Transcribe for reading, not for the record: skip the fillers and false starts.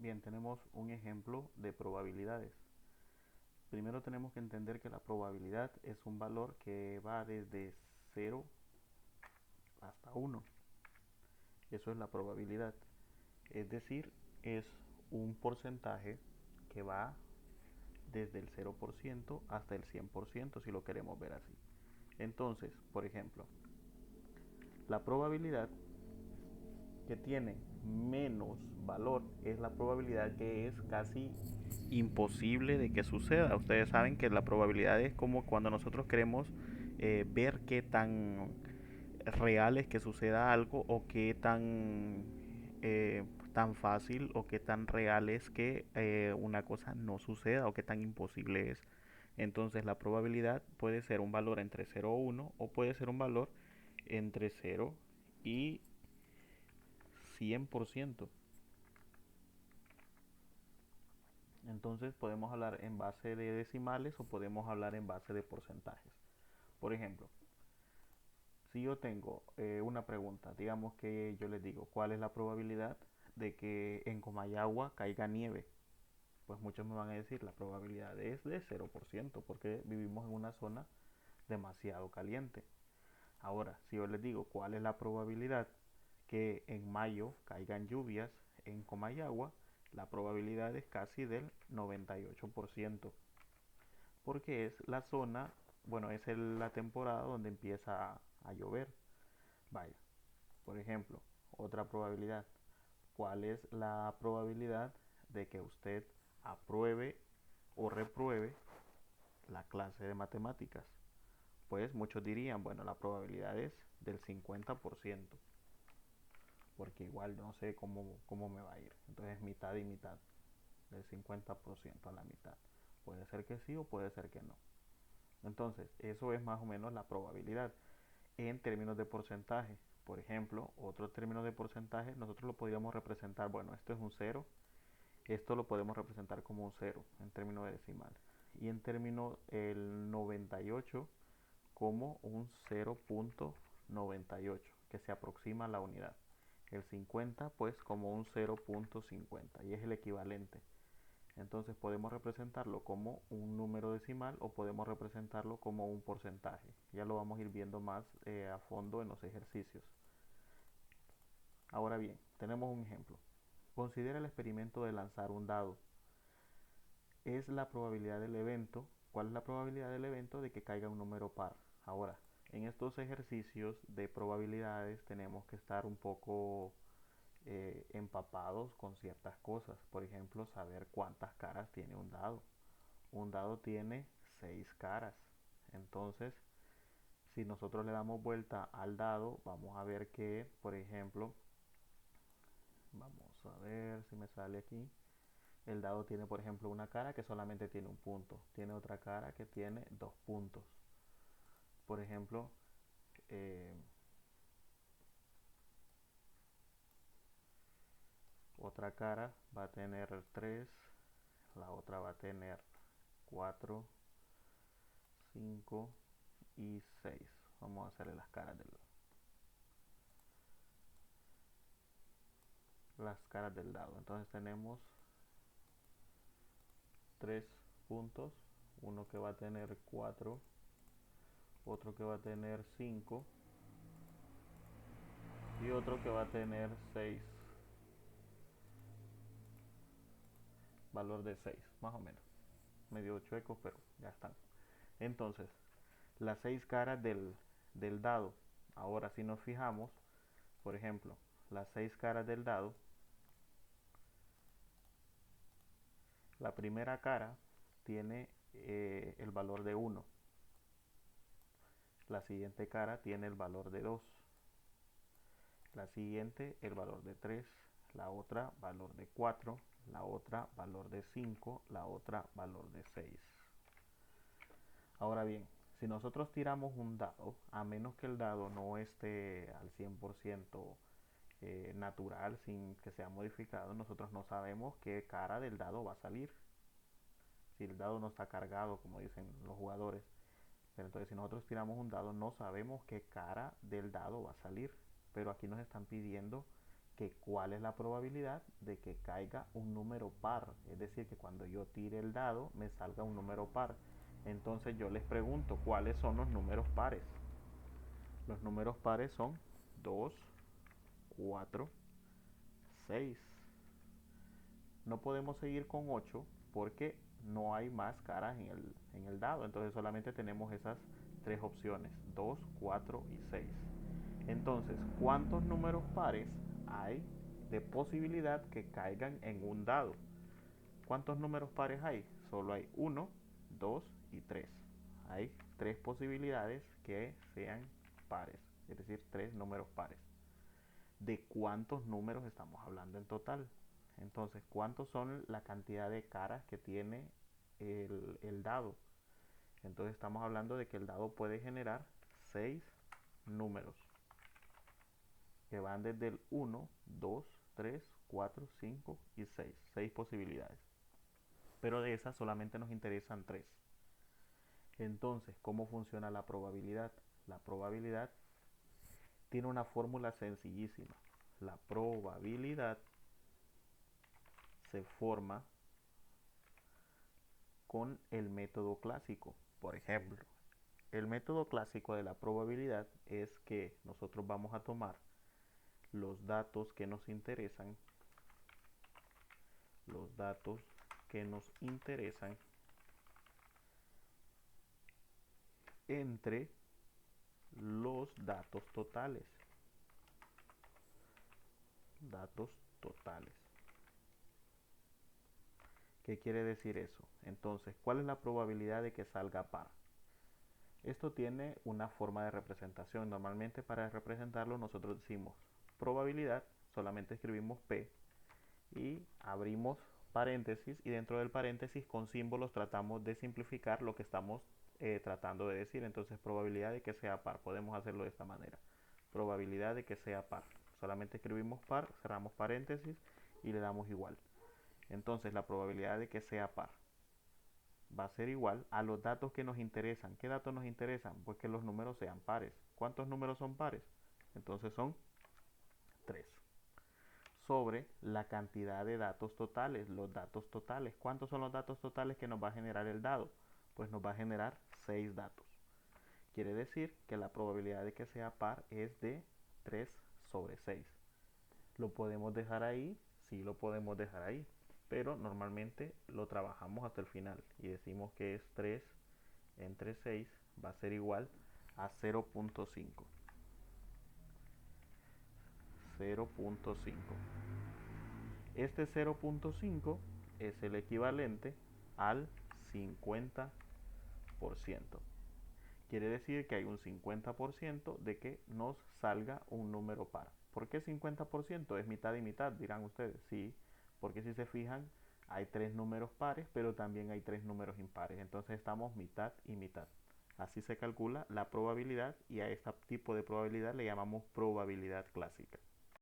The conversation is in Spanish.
Bien, tenemos un ejemplo de probabilidades. Primero tenemos que entender que la probabilidad es un valor que va desde 0 hasta 1. Eso es la probabilidad. Es decir, es un porcentaje que va desde el 0% hasta el 100%, si lo queremos ver así. Entonces, por ejemplo, la probabilidad que tiene menos valor es la probabilidad que es casi imposible de que suceda. Ustedes saben que la probabilidad es como cuando nosotros queremos ver qué tan real es que suceda algo o qué tan fácil o qué tan real es que una cosa no suceda o qué tan imposible es. Entonces la probabilidad puede ser un valor entre 0 y 1 o puede ser un valor entre 0 y 100%. Entonces podemos hablar en base de decimales o podemos hablar en base de porcentajes. Por ejemplo, si yo tengo una pregunta, digamos que yo les digo, ¿cuál es la probabilidad de que en Comayagua caiga nieve? Pues muchos me van a decir, la probabilidad es de 0% porque vivimos en una zona demasiado caliente. Ahora, si yo les digo, ¿cuál es la probabilidad que en mayo caigan lluvias en Comayagua? La probabilidad es casi del 98%, porque es la zona, bueno, es la temporada donde empieza a llover. Vaya, por ejemplo, otra probabilidad. ¿Cuál es la probabilidad de que usted apruebe o repruebe la clase de matemáticas? Pues muchos dirían, bueno, la probabilidad es del 50%, porque igual no sé cómo me va a ir. Entonces mitad y mitad, del 50% a la mitad. Puede ser que sí o puede ser que no. Entonces, eso es más o menos la probabilidad en términos de porcentaje. Por ejemplo, otro término de porcentaje, nosotros lo podríamos representar, bueno, esto es un cero, esto lo podemos representar como un cero en términos de decimal. Y en términos el 98 como un 0.98, que se aproxima a la unidad. El 50 pues como un 0.50 y es el equivalente. Entonces podemos representarlo como un número decimal o podemos representarlo como un porcentaje. Ya lo vamos a ir viendo más a fondo en los ejercicios. Ahora bien, tenemos un ejemplo. Considera el experimento de lanzar un dado. Es la probabilidad del evento. ¿Cuál es la probabilidad del evento de que caiga un número par? Ahora, en estos ejercicios de probabilidades tenemos que estar un poco empapados con ciertas cosas. Por ejemplo, saber cuántas caras tiene un dado. Un dado tiene 6 caras. Entonces, si nosotros le damos vuelta al dado, vamos a ver que, por ejemplo, vamos a ver si me sale aquí. El dado tiene, por ejemplo, una cara que solamente tiene un punto. Tiene otra cara que tiene dos puntos. Por ejemplo, eh, otra cara va a tener 3, la otra va a tener 4, 5 y 6. Vamos a hacerle las caras del dado. Entonces tenemos 3 puntos, uno que va a tener 4, otro que va a tener 5 y otro que va a tener 6, valor de 6, más o menos. Medio chuecos, pero ya están. Entonces, las 6 caras del dado. Ahora, si nos fijamos, por ejemplo, las 6 caras del dado, la primera cara tiene el valor de 1, la siguiente cara tiene el valor de 2, la siguiente el valor de 3, la otra valor de 4, la otra valor de 5, la otra valor de 6. Ahora bien, si nosotros tiramos un dado, a menos que el dado no esté al 100% natural, sin que sea modificado, nosotros no sabemos qué cara del dado va a salir. Si el dado no está cargado, como dicen los jugadores. Pero entonces si nosotros tiramos un dado, no sabemos qué cara del dado va a salir. Pero aquí nos están pidiendo que cuál es la probabilidad de que caiga un número par. Es decir, que cuando yo tire el dado me salga un número par. Entonces yo les pregunto cuáles son los números pares. Los números pares son 2, 4, 6. No podemos seguir con 8 porque no hay más caras en el dado. Entonces solamente tenemos esas tres opciones, 2, 4 y 6. Entonces, ¿cuántos números pares hay de posibilidad que caigan en un dado? ¿Cuántos números pares hay? Solo hay 1, 2 y 3. Hay tres posibilidades que sean pares, es decir, tres números pares. ¿De cuántos números estamos hablando en total? Entonces, ¿cuántos son la cantidad de caras que tiene el dado? Entonces estamos hablando de que el dado puede generar 6 números que van desde el 1, 2, 3, 4, 5 y 6. 6 posibilidades. Pero de esas solamente nos interesan 3. Entonces, ¿cómo funciona la probabilidad? La probabilidad tiene una fórmula sencillísima. La probabilidad se forma con el método clásico. Por ejemplo, el método clásico de la probabilidad es que nosotros vamos a tomar los datos que nos interesan, entre los datos totales. Datos totales. ¿Qué quiere decir eso? Entonces, ¿cuál es la probabilidad de que salga par? Esto tiene una forma de representación. Normalmente para representarlo nosotros decimos probabilidad, solamente escribimos P y abrimos paréntesis y dentro del paréntesis con símbolos tratamos de simplificar lo que estamos tratando de decir. Entonces probabilidad de que sea par, podemos hacerlo de esta manera. Probabilidad de que sea par. Solamente escribimos par, cerramos paréntesis y le damos igual. Entonces la probabilidad de que sea par va a ser igual a los datos que nos interesan. ¿Qué datos nos interesan? Pues que los números sean pares. ¿Cuántos números son pares? Entonces son 3. Sobre la cantidad de datos totales, los datos totales. ¿Cuántos son los datos totales que nos va a generar el dado? Pues nos va a generar 6 datos. Quiere decir que la probabilidad de que sea par es de 3 sobre 6. ¿Lo podemos dejar ahí? Sí, lo podemos dejar ahí. Pero normalmente lo trabajamos hasta el final y decimos que es 3 entre 6 va a ser igual a 0.5. 0.5. Este 0.5 es el equivalente al 50%. Quiere decir que hay un 50% de que nos salga un número par. ¿Por qué 50%? Es mitad y mitad, dirán ustedes. Sí, porque si se fijan, hay tres números pares, pero también hay tres números impares. Entonces estamos mitad y mitad. Así se calcula la probabilidad y a este tipo de probabilidad le llamamos probabilidad clásica.